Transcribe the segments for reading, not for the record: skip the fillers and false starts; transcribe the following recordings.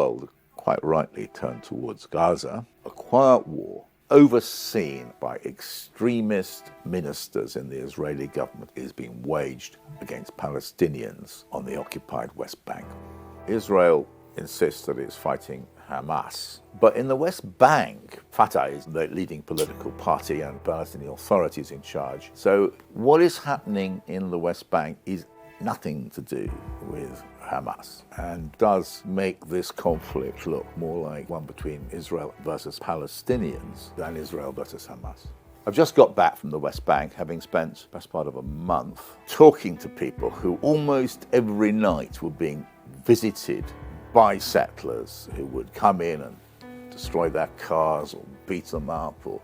world quite rightly turned towards Gaza, a quiet war overseen by extremist ministers in the Israeli government is being waged against Palestinians on the occupied West Bank. Israel insists that it's fighting Hamas. But in the West Bank, Fatah is the leading political party and Palestinian authorities in charge. So what is happening in the West Bank is nothing to do with Hamas and does make this conflict look more like one between Israel versus Palestinians than Israel versus Hamas. I've just got back from the West Bank, having spent the best part of a month talking to people who almost every night were being visited by settlers who would come in and destroy their cars or beat them up or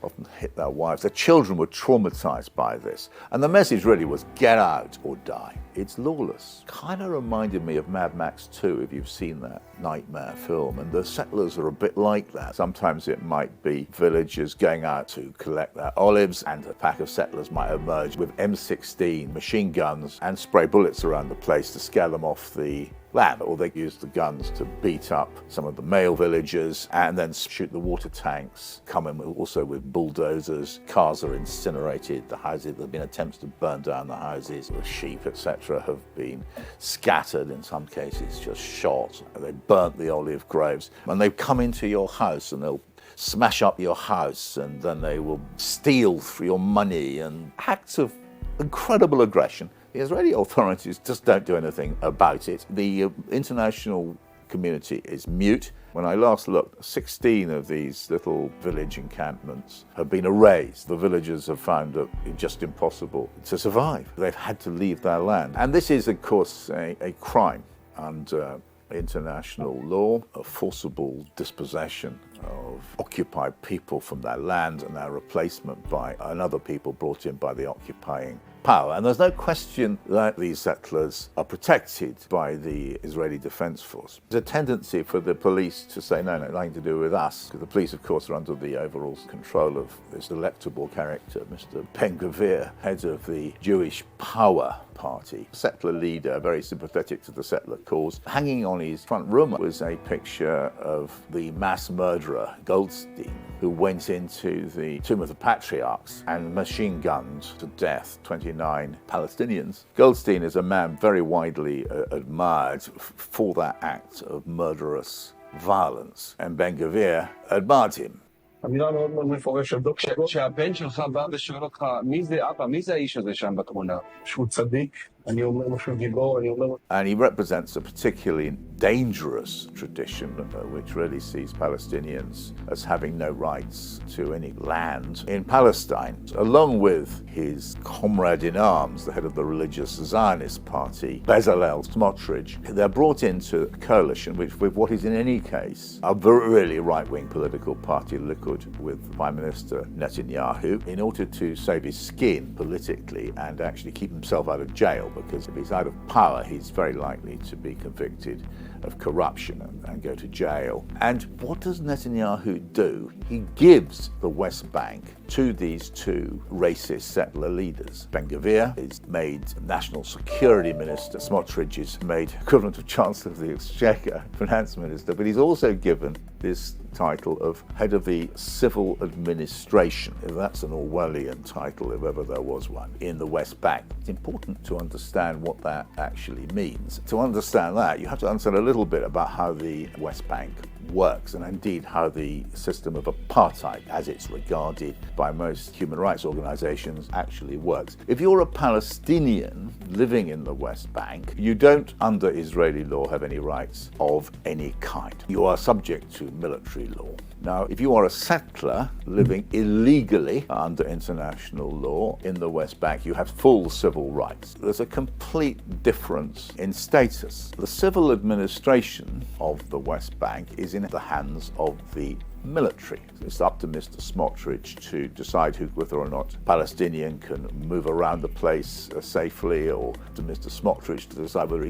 often hit their wives. Their children were traumatized by this. And the message really was get out or die. It's lawless. Kind of reminded me of Mad Max 2, if you've seen that nightmare film. And the settlers are a bit like that. Sometimes it might be villagers going out to collect their olives, and a pack of settlers might emerge with M16 machine guns and spray bullets around the place to scare them off the land, or they use the guns to beat up some of the male villagers and then shoot the water tanks, come in also with bulldozers. Cars are incinerated, the houses, there have been attempts to burn down the houses, the sheep, etc. have been scattered, in some cases just shot. They burnt the olive groves, and they come into your house and they'll smash up your house, and then they will steal for your money, and acts of incredible aggression. The Israeli authorities just don't do anything about it. The international community is mute. When I last looked, 16 of these little village encampments have been erased. The villagers have found it just impossible to survive. They've had to leave their land. And this is, of course, a crime under international law, a forcible dispossession of occupied people from their land and their replacement by another people brought in by the occupying power. And there's no question that these settlers are protected by the Israeli Defense Force. There's a tendency for the police to say, no, nothing to do with us, because the police, of course, are under the overall control of this delectable character, Mr. Ben-Gvir, head of the Jewish Power Party, settler leader, very sympathetic to the settler cause. Hanging on his front room was a picture of the mass murderer Goldstein, who went into the Tomb of the Patriarchs and machine gunned to death 29 Palestinians. Goldstein is a man very widely admired for that act of murderous violence, and Ben-Gvir admired him. אמירה מאוד מאוד מפורשת. כשהבן שלך בא ושואל אותך, מי זה אבא? מי זה האיש הזה שם בתמונה? שהוא צדיק, אני אומר לו שהוא גיבור, אני אומר לו... And he represents a particularly dangerous tradition which really sees Palestinians as having no rights to any land in Palestine. Along with his comrade in arms, the head of the religious Zionist party, Bezalel Smotrich, they're brought into a coalition with what is in any case a really right-wing political party, Likud, with Prime Minister Netanyahu, in order to save his skin politically and actually keep himself out of jail, because if he's out of power, he's very likely to be convicted of corruption and go to jail. And what does Netanyahu do? He gives the West Bank to these two racist settler leaders. Ben-Gvir is made National Security Minister. Smotrich is made equivalent of Chancellor of the Exchequer, Finance Minister, but he's also given this title of head of the civil administration, if that's an Orwellian title, if ever there was one, in the West Bank. It's important to understand what that actually means. To understand that, you have to understand a little bit about how the West Bank works, and indeed how the system of apartheid, as it's regarded by most human rights organizations, actually works. If you're a Palestinian living in the West Bank, you don't, under Israeli law, have any rights of any kind. You are subject to military law. Now, if you are a settler living illegally under international law in the West Bank, you have full civil rights. There's a complete difference in status. The civil administration of the West Bank is in the hands of the military. It's up to Mr. Smotrich to decide whether or not Palestinian can move around the place safely, or to Mr. Smotrich to decide whether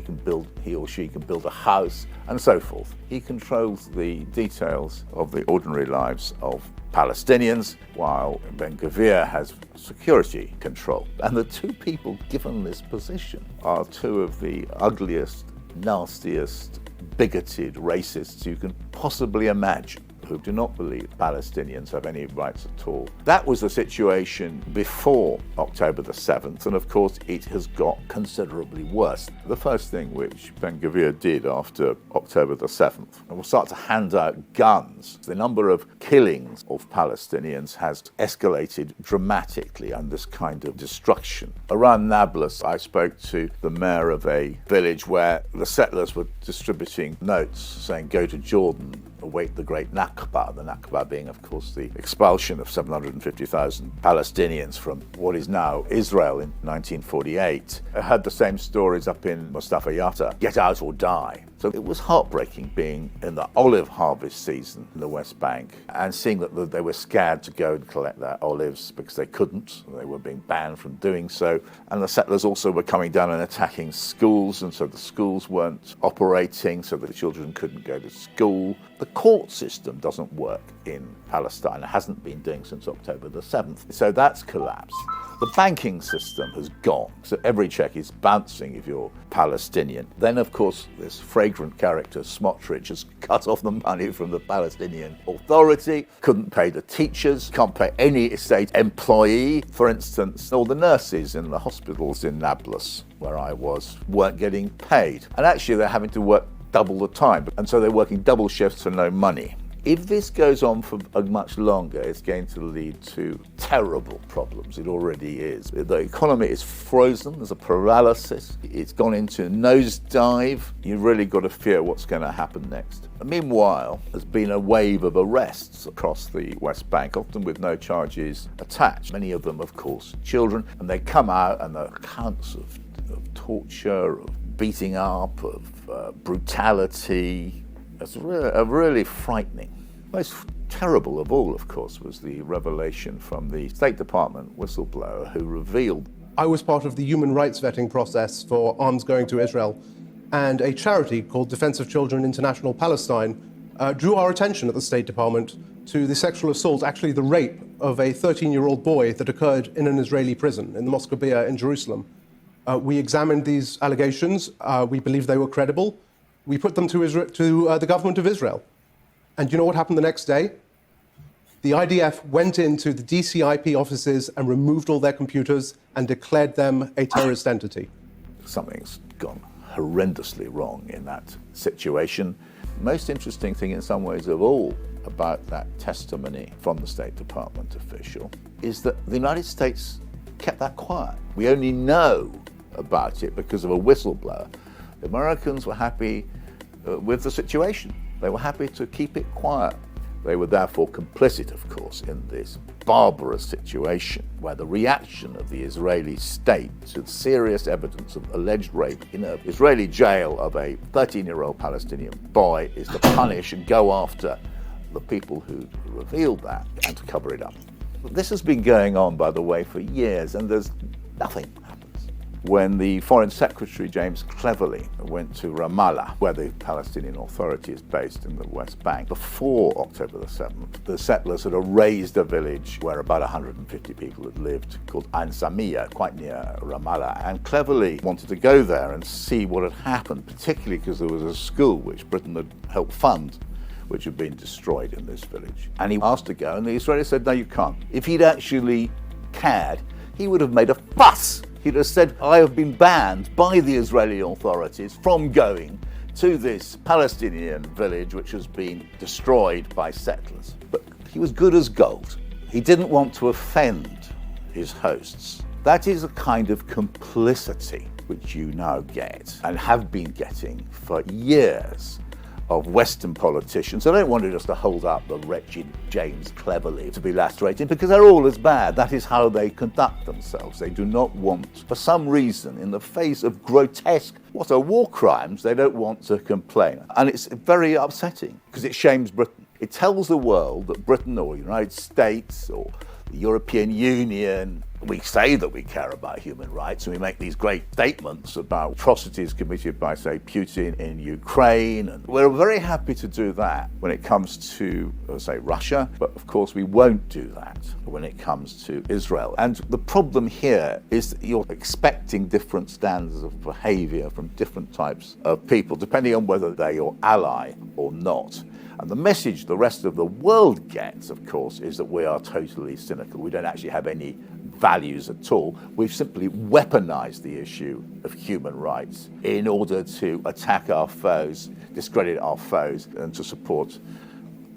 he or she can build a house, and so forth. He controls the details of the ordinary lives of Palestinians, while Ben-Gvir has security control. And the two people given this position are two of the ugliest, nastiest, bigoted racists you can possibly imagine, who do not believe Palestinians have any rights at all. That was the situation before October the 7th, and of course it has got considerably worse. The first thing which Ben-Gvir did after October the 7th was start to hand out guns. The number of killings of Palestinians has escalated dramatically, and this kind of destruction. Around Nablus, I spoke to the mayor of a village where the settlers were distributing notes saying, "Go to Jordan, await the great Nakba," the Nakba being, of course, the expulsion of 750,000 Palestinians from what is now Israel in 1948. I heard the same stories up in Mustafa Yatta, "Get out or die." So it was heartbreaking being in the olive harvest season in the West Bank and seeing that they were scared to go and collect their olives because they couldn't. They were being banned from doing so. And the settlers also were coming down and attacking schools, and so the schools weren't operating, so the children couldn't go to school. The court system doesn't work in Palestine. It hasn't been doing since October the 7th. So that's collapsed. The banking system has gone, so every check is bouncing if you're Palestinian. Then, of course, this fragrant character, Smotrich, has cut off the money from the Palestinian Authority, couldn't pay the teachers, can't pay any state employee. For instance, all the nurses in the hospitals in Nablus, where I was, weren't getting paid. And actually, they're having to work double the time, and so they're working double shifts for no money. If this goes on for much longer, it's going to lead to terrible problems. It already is. The economy is frozen. There's a paralysis. It's gone into a nosedive. You've really got to fear what's going to happen next. Meanwhile, there's been a wave of arrests across the West Bank, often with no charges attached. Many of them, of course, children. And they come out and the accounts of torture, of beating up, of brutality. It's really frightening. Most terrible of all, of course, was the revelation from the State Department whistleblower who revealed. I was part of the human rights vetting process for arms going to Israel, and a charity called Defense of Children International Palestine drew our attention at the State Department to the sexual assault, actually the rape, of a 13-year-old boy that occurred in an Israeli prison in the Moscabia in Jerusalem. We examined these allegations. We believed they were credible. We put them to the government of Israel. And you know what happened the next day? The IDF went into the DCIP offices and removed all their computers and declared them a terrorist entity. Something's gone horrendously wrong in that situation. Most interesting thing in some ways of all about that testimony from the State Department official is that the United States kept that quiet. We only know about it because of a whistleblower. The Americans were happy with the situation. They were happy to keep it quiet. They were therefore complicit, of course, in this barbarous situation where the reaction of the Israeli state to serious evidence of alleged rape in an Israeli jail of a 13-year-old Palestinian boy is to punish and go after the people who revealed that and to cover it up. This has been going on, by the way, for years, and there's nothing happens. When the Foreign Secretary, James Cleverly, went to Ramallah, where the Palestinian Authority is based in the West Bank, before October the 7th, the settlers had razed a village where about 150 people had lived, called Ain Samia, quite near Ramallah. And Cleverly wanted to go there and see what had happened, particularly because there was a school which Britain had helped fund, which had been destroyed in this village. And he asked to go, and the Israelis said, no, you can't. If he'd actually cared, he would have made a fuss. He'd have said, I have been banned by the Israeli authorities from going to this Palestinian village which has been destroyed by settlers. But he was good as gold. He didn't want to offend his hosts. That is a kind of complicity which you now get and have been getting for years of Western politicians. I don't want to just to hold up the wretched James Cleverly to be lacerated because they're all as bad. That is how they conduct themselves. They do not want, for some reason, in the face of grotesque, what are war crimes, they don't want to complain. And it's very upsetting because it shames Britain. It tells the world that Britain or the United States or The European Union, we say that we care about human rights, and we make these great statements about atrocities committed by, say, Putin in Ukraine. And we're very happy to do that when it comes to, say, Russia, but of course we won't do that when it comes to Israel. And the problem here is that you're expecting different standards of behavior from different types of people, depending on whether they're your ally or not. And the message the rest of the world gets, of course, is that we are totally cynical. We don't actually have any values at all. We've simply weaponized the issue of human rights in order to attack our foes, discredit our foes, and to support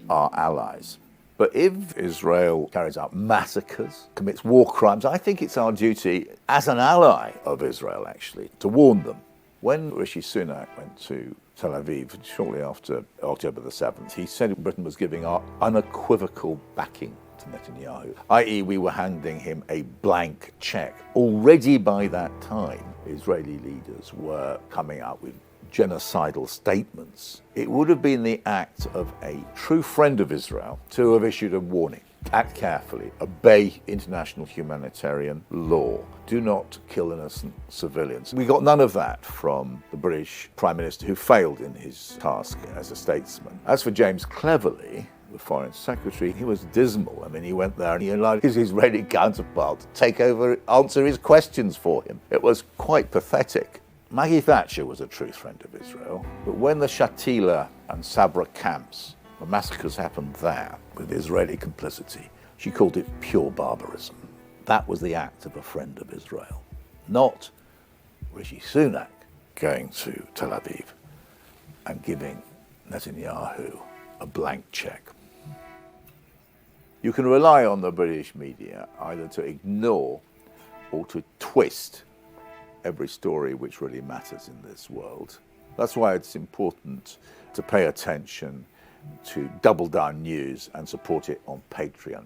our allies. But if Israel carries out massacres, commits war crimes, I think it's our duty as an ally of Israel, actually, to warn them. When Rishi Sunak went to Tel Aviv shortly after October the 7th, he said Britain was giving our unequivocal backing to Netanyahu, i.e. we were handing him a blank check. Already by that time, Israeli leaders were coming out with genocidal statements. It would have been the act of a true friend of Israel to have issued a warning. Act carefully, obey international humanitarian law, do not kill innocent civilians. We got none of that from the British Prime Minister, who failed in his task as a statesman. As for James Cleverly, the Foreign Secretary, he was dismal. I mean, he went there and he allowed his Israeli counterpart to take over, answer his questions for him. It was quite pathetic. Maggie Thatcher was a true friend of Israel, but when the Shatila and Sabra camps, the massacres happened there with Israeli complicity, she called it pure barbarism. That was the act of a friend of Israel, not Rishi Sunak going to Tel Aviv and giving Netanyahu a blank check. You can rely on the British media either to ignore or to twist every story which really matters in this world. That's why it's important to pay attention to Double Down News and support it on Patreon.